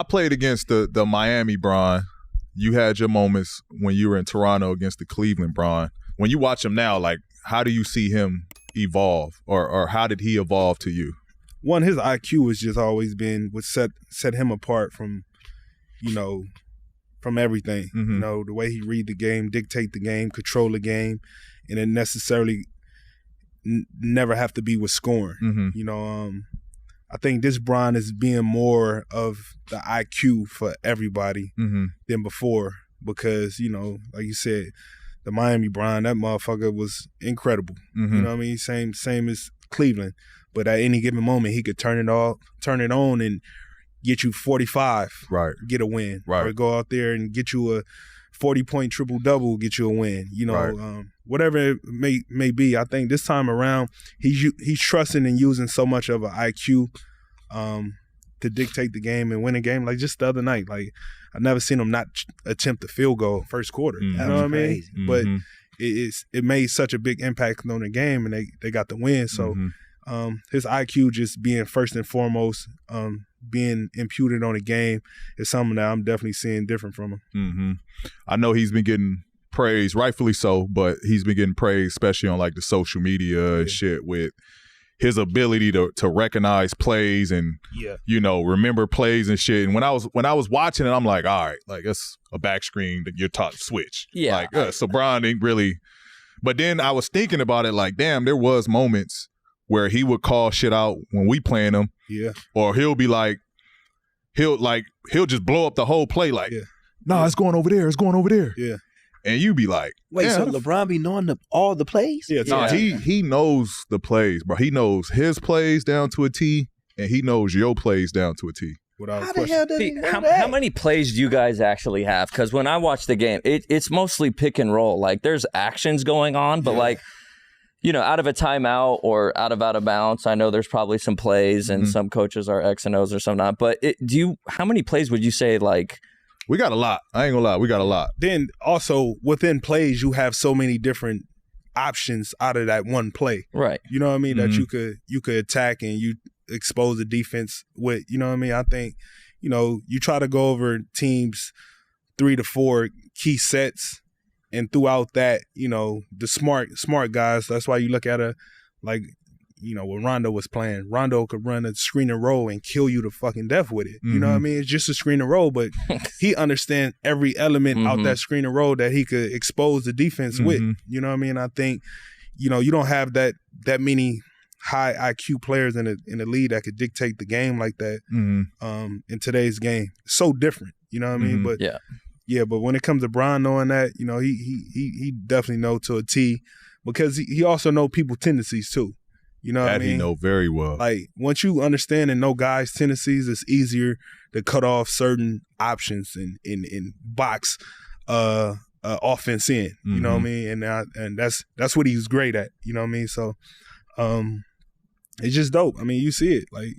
played against the Miami Bron. You had your moments when you were in Toronto against the Cleveland Bron. When you watch him now, like, how do you see him evolve, or how did he evolve to you? One, his IQ has just always been what set him apart from, from everything. Mm-hmm. The way he read the game, dictate the game, control the game, and it necessarily never have to be with scoring. Mm-hmm. I think this Bron is being more of the IQ for everybody Mm-hmm. than before because, like you said, the Miami Bron, that motherfucker was incredible. Mm-hmm. You know what I mean? Same as Cleveland. But at any given moment, he could turn it on and get you 45, Right. get a win. Right. Or go out there and get you a 40-point triple-double, get you a win. Right. Whatever it may be. I think this time around, he's trusting and using so much of an IQ to dictate the game and win a game. Like just the other night, like I've never seen him not attempt a field goal first quarter. Mm-hmm. You know what I mean? Mm-hmm. But it made such a big impact on the game, and they got the win. So his IQ just being first and foremost, being imputed on the game is something that I'm definitely seeing different from him. Mm-hmm. I know he's been getting praise, rightfully so, but he's been getting praise, especially on like the social media and shit, with his ability to recognize plays and remember plays and shit. And when I was watching it, I'm like, all right, like it's a back screen that you're taught to switch. Yeah. Like so Bron ain't really. But then I was thinking about it, like, damn, there was moments where he would call shit out when we playing him. Yeah. Or he'll be like, he'll just blow up the whole play, like, nah, it's going over there, it's going over there. Yeah. And you be like, wait, so LeBron be knowing all the plays? Yeah. Nah, he knows the plays, bro. He knows his plays down to a T, and he knows your plays down to a T. How the hell does he know how that? many plays do you guys actually have? Because when I watch the game, it's mostly pick and roll. Like there's actions going on, but like, out of a timeout or out of bounds, I know there's probably some plays, and some coaches are X and O's or some not. But how many plays would you say like? We got a lot. I ain't gonna lie. We got a lot. Then also within plays, you have so many different options out of that one play. Right. You know what I mean? That you could attack and you expose the defense with. You know what I mean? I think, you try to go over teams 3 to 4 key sets, and throughout that, the smart guys. That's why you look at when Rondo was playing, Rondo could run a screen and roll and kill you to fucking death with it. You know what I mean? It's just a screen and roll, but he understands every element out that screen and roll that he could expose the defense with. You know what I mean? I think, you don't have that many high IQ players in the league that could dictate the game like that in today's game. It's so different. You know what I mean? But but when it comes to Bron knowing that, he definitely know to a T, because he also know people's tendencies too. You know what I mean? That he know very well. Like, once you understand and know guys' tendencies, it's easier to cut off certain options and box offense in. You know what I mean? And that's what he's great at. You know what I mean? So it's just dope. I mean, you see it. Like,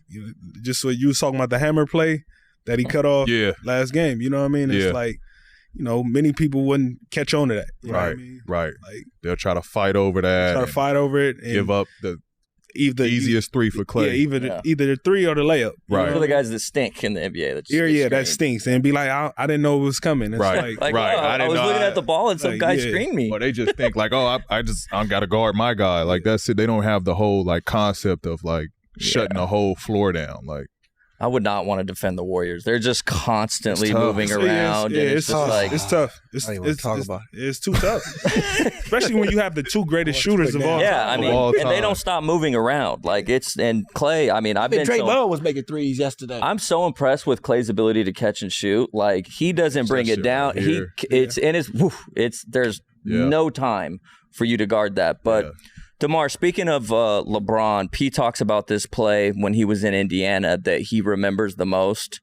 just what you was talking about, the hammer play that he cut off last game. You know what I mean? It's like, many people wouldn't catch on to that. You know what I mean? Right. Like, they'll try to fight over that. Try to fight over it. And give up the easiest three for Clay. Yeah, either the three or the layup. Right. For the guys that stink in the NBA. That stinks. And be like, I didn't know it was coming. It's right. Like, right. I was looking at the ball and some guy screened me. Or they just think like, I got to guard my guy. Like, that's it. They don't have the whole like concept of like shutting the whole floor down. Like, I would not want to defend the Warriors. They're just constantly moving around. It's just like, it's tough. It's too tough. Especially when you have the two greatest shooters of all time. Yeah, I mean, and they don't stop moving around. Like, and Clay, I mean, Draymond was making threes yesterday. I'm so impressed with Clay's ability to catch and shoot. Like, he doesn't bring it down. There's no time for you to guard that. But DeMar, speaking of LeBron, P talks about this play when he was in Indiana that he remembers the most.